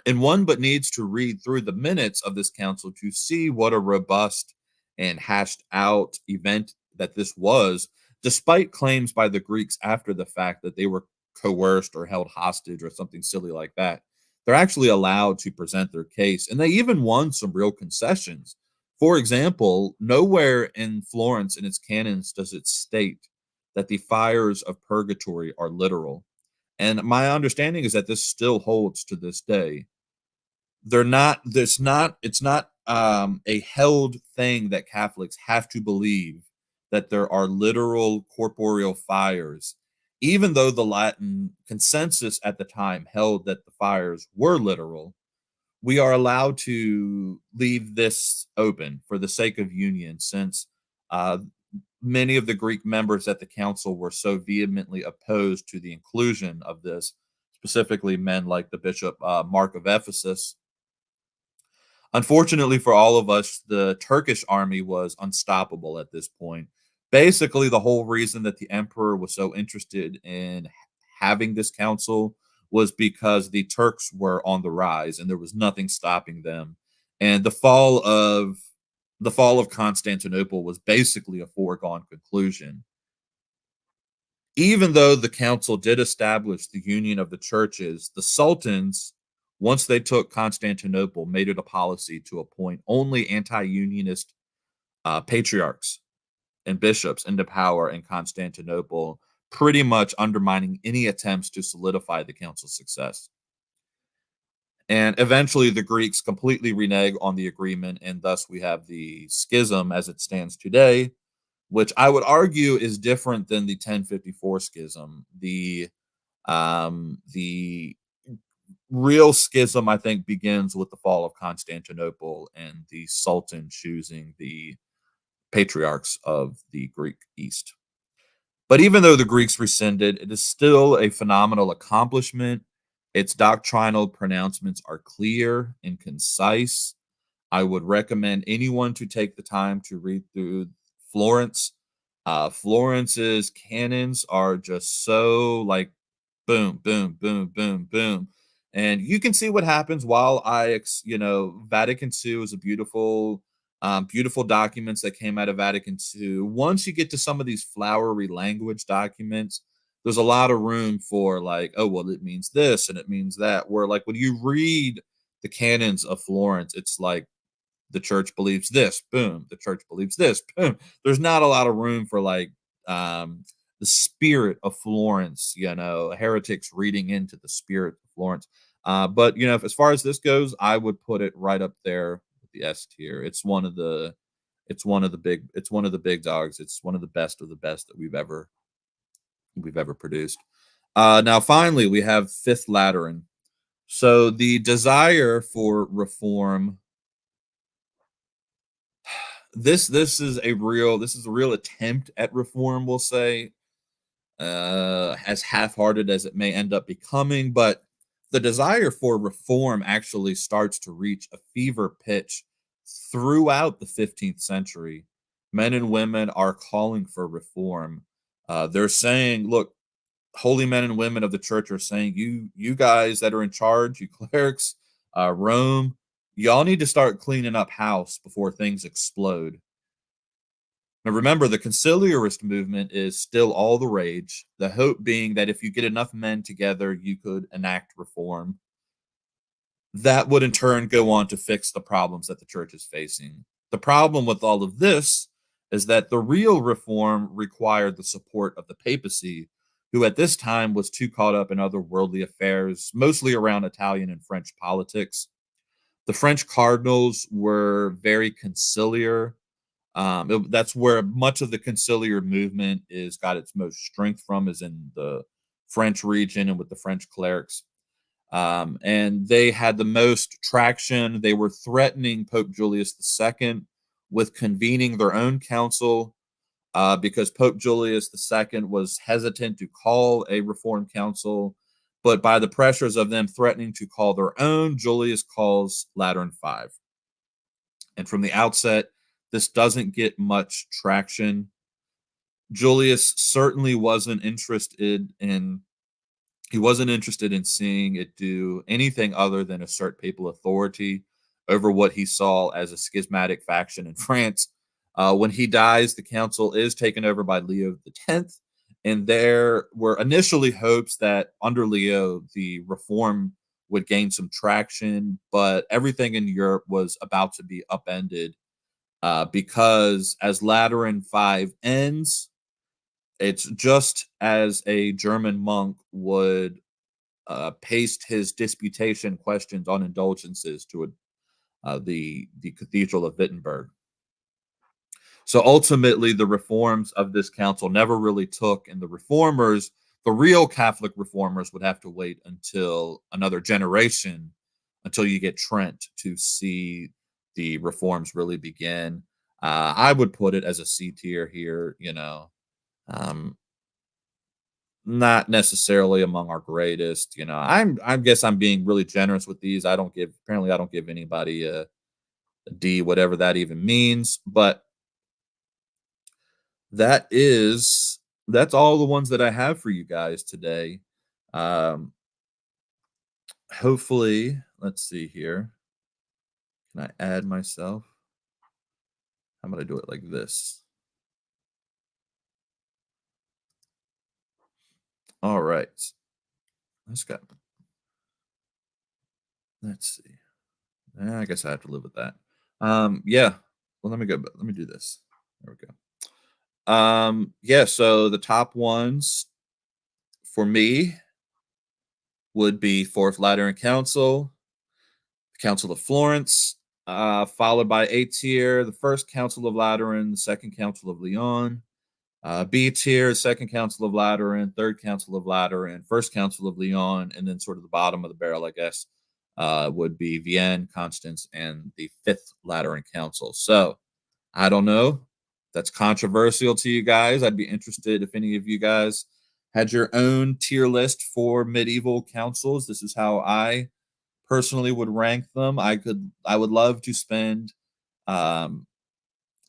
and one but needs to read through the minutes of this council to see what a robust and hashed out event that this was, despite claims by the Greeks after the fact that they were coerced or held hostage or something silly like that. They're actually allowed to present their case, and they even won some real concessions. For example, nowhere in Florence in its canons does it state that the fires of purgatory are literal. And my understanding is that this still holds to this day. It's not a held thing that Catholics have to believe that there are literal corporeal fires, even though the Latin consensus at the time held that the fires were literal. We are allowed to leave this open for the sake of union, since uh, many of the Greek members at the council were so vehemently opposed to the inclusion of this, specifically men like the Bishop Mark of Ephesus. Unfortunately for all of us, the Turkish army was unstoppable at this point. Basically, the whole reason that the emperor was so interested in having this council was because the Turks were on the rise and there was nothing stopping them. And the fall of Constantinople was basically a foregone conclusion. Even though the council did establish the union of the churches, the sultans, once they took Constantinople, made it a policy to appoint only anti-unionist patriarchs and bishops into power in Constantinople, pretty much undermining any attempts to solidify the council's success. And eventually the Greeks completely renege on the agreement, and thus we have the schism as it stands today, which I would argue is different than the 1054 schism. The real schism, I think, begins with the fall of Constantinople and the Sultan choosing the patriarchs of the Greek East. But even though the Greeks rescinded, it is still a phenomenal accomplishment. Its doctrinal pronouncements are clear and concise. I would recommend anyone to take the time to read through Florence. Florence's canons are just so like boom, boom, boom, boom, boom. And you can see what happens while Vatican II is a beautiful documents that came out of Vatican II. Once you get to some of these flowery language documents, there's a lot of room for like, oh, well, it means this and it means that. Where like when you read the canons of Florence, it's like the church believes this, boom, the church believes this, boom. There's not a lot of room for like the spirit of Florence, heretics reading into the spirit of Florence. But as far as this goes, I would put it right up there with the S tier. It's one of the big dogs. It's one of the best that we've ever produced. Now finally we have Fifth Lateran. So the desire for reform, this is a real attempt at reform, we'll say, as half-hearted as it may end up becoming, but the desire for reform actually starts to reach a fever pitch throughout the 15th century. Men and women are calling for reform. They're saying, look, holy men and women of the church are saying, you guys that are in charge, you clerics, Rome, y'all need to start cleaning up house before things explode. Now, remember, the conciliarist movement is still all the rage, the hope being that if you get enough men together, you could enact reform. That would in turn go on to fix the problems that the church is facing. The problem with all of this is that the real reform required the support of the papacy, who at this time was too caught up in other worldly affairs, mostly around Italian and French politics. The French cardinals were very conciliar. That's where much of the conciliar movement is got its most strength from, is in the French region and with the French clerics. And they had the most traction. They were threatening Pope Julius II with convening their own council, because Pope Julius II was hesitant to call a reform council. But by the pressures of them threatening to call their own, Julius calls Lateran V. And from the outset, this doesn't get much traction. Julius certainly wasn't interested in seeing it do anything other than assert papal authority over what he saw as a schismatic faction in France. When he dies, the council is taken over by Leo X, and there were initially hopes that under Leo, the reform would gain some traction, but everything in Europe was about to be upended, because as Lateran V ends, it's just as a German monk would paste his disputation questions on indulgences to the Cathedral of Wittenberg. So ultimately, the reforms of this council never really took, and the real Catholic reformers, would have to wait until another generation, until you get Trent, to see the reforms really begin. I would put it as a C tier here, um, not necessarily among our greatest. I guess I'm being really generous with these. I don't give anybody a D, whatever that even means. But that's all the ones that I have for you guys today. Um, Hopefully, let's see here. Can I add myself? I'm gonna do it like this. All right. Let's go. Let's see. I guess I have to live with that. Yeah. Well, let me do this. There we go. Yeah, so the top ones for me would be Fourth Lateran Council, the Council of Florence, followed by A tier, the First Council of Lateran, the Second Council of Lyon, B tier, Second Council of Lateran, Third Council of Lateran, First Council of Lyon, and then sort of the bottom of the barrel, I guess, would be Vienne, Constance, and the Fifth Lateran Council. So I don't know. That's controversial to you guys. I'd be interested if any of you guys had your own tier list for medieval councils. This is how I personally would rank them. I would love to spend um,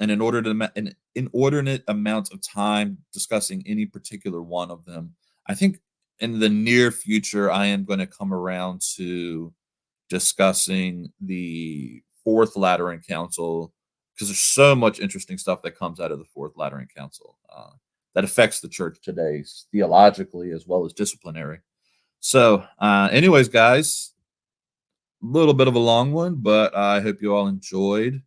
an inordinate amount of time discussing any particular one of them. I think in the near future, I am going to come around to discussing the Fourth Lateran Council because there's so much interesting stuff that comes out of the Fourth Lateran Council that affects the church today, theologically as well as disciplinary. So, anyways, guys, a little bit of a long one, but I hope you all enjoyed.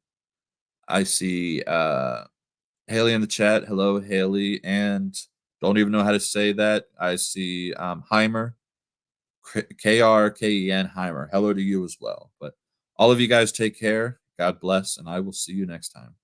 I see Haley in the chat. Hello, Haley. And don't even know how to say that. I see Heimer, Krken Heimer. Hello to you as well. But all of you guys take care. God bless, and I will see you next time.